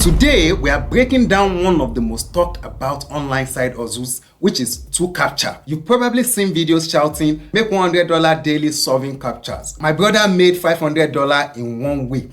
Today, we are breaking down one of the most talked about online side hustles, which is 2Captcha. You've probably seen videos shouting, make $100 daily solving captchas. My brother made $500 in 1 week.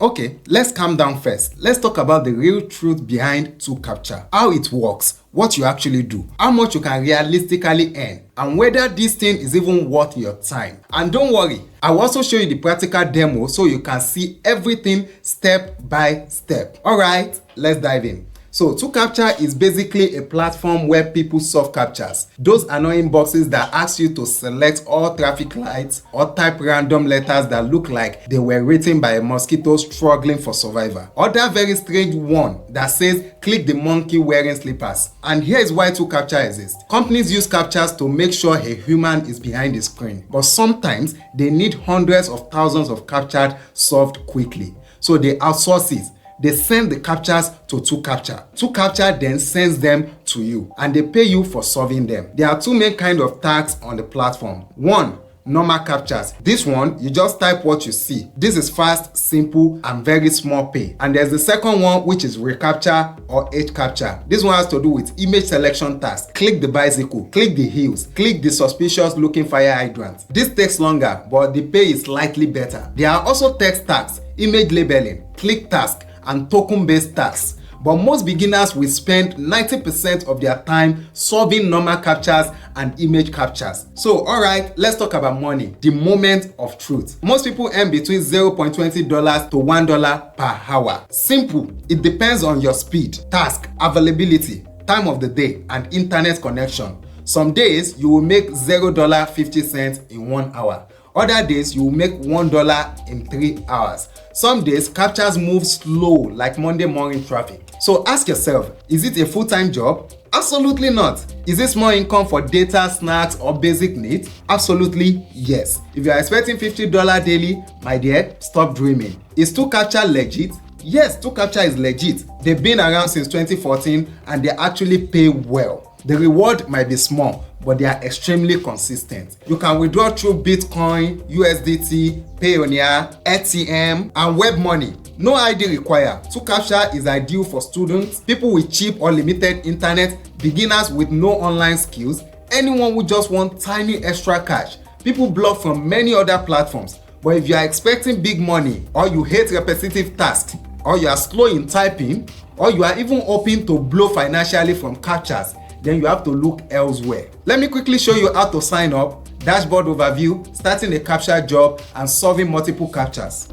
Okay, let's calm down first. Let's talk about the real truth behind 2Captcha. How it works, what you actually do, how much you can realistically earn, and whether this thing is even worth your time. And don't worry, I will also show you the practical demo so you can see everything step by step. Alright, let's dive in. So 2Captcha is basically a platform where people solve captchas. Those annoying boxes that ask you to select all traffic lights or type random letters that look like they were written by a mosquito struggling for survival. Or that very strange one that says click the monkey wearing slippers. And here is why 2Captcha exists. Companies use captchas to make sure a human is behind the screen. But sometimes they need hundreds of thousands of captchas solved quickly. So they outsource it. They send the captchas to 2Captcha. 2Captcha then sends them to you and they pay you for solving them. There are two main kinds of tasks on the platform. One, normal captchas. This one, you just type what you see. This is fast, simple, and very small pay. And there's the second one, which is reCAPTCHA or HCAPTCHA. This one has to do with image selection tasks. Click the bicycle, click the heels, click the suspicious looking fire hydrant. This takes longer, but the pay is slightly better. There are also text tasks, image labeling, click task, and token-based tasks. But most beginners will spend 90% of their time solving normal captchas and image captchas. So, alright, let's talk about money, the moment of truth. Most people earn between $0.20 to $1 per hour. Simple, it depends on your speed, task, availability, time of the day, and internet connection. Some days, you will make $0.50 in 1 hour. Other days, you will make $1 in 3 hours. Some days, captchas move slow like Monday morning traffic. So ask yourself, is it a full-time job? Absolutely not. Is this more income for data, snacks, or basic needs? Absolutely yes. If you are expecting $50 daily, my dear, stop dreaming. Is 2Captcha legit? Yes, 2Captcha is legit. They've been around since 2014 and they actually pay well. The reward might be small, but they are extremely consistent. You can withdraw through Bitcoin, USDT, Payoneer, ATM, and web money. No ID required. 2Captcha is ideal for students, people with cheap or limited internet, beginners with no online skills, anyone who just wants tiny extra cash. People block from many other platforms. But if you are expecting big money, or you hate repetitive tasks, or you are slow in typing, or you are even hoping to blow financially from captchas, then you have to look elsewhere. Let me quickly show you how to sign up, dashboard overview, starting a captcha job, and solving multiple captchas.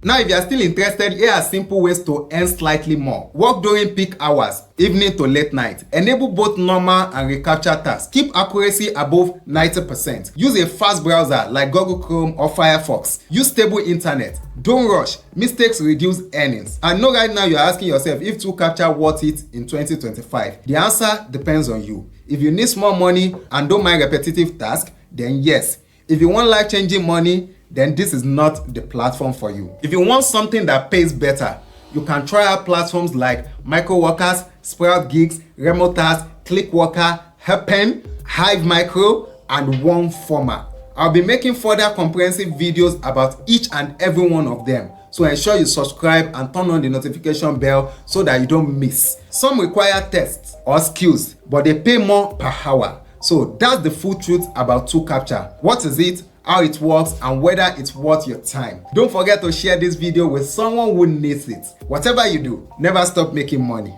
Now, if you are still interested, here are simple ways to earn slightly more. Work during peak hours, evening to late night. Enable both normal and recaptcha tasks. Keep accuracy above 90%. Use a fast browser like Google Chrome or Firefox. Use stable internet. Don't rush. Mistakes reduce earnings. I know right now you're asking yourself if 2Captcha worth it in 2025. The answer depends on you. If you need small money and don't mind repetitive tasks, then yes. If you want life-changing money, then this is not the platform for you. If you want something that pays better, you can try out platforms like Microworkers, Sprout Gigs, Remotas, Clickworker, Happen, Hive Micro, and OneFormer. I'll be making further comprehensive videos about each and every one of them. So ensure you subscribe and turn on the notification bell so that you don't miss. Some require tests or skills, but they pay more per hour. So that's the full truth about 2Captcha. What is it, how it works, and whether it's worth your time. Don't forget to share this video with someone who needs it. Whatever you do, never stop making money.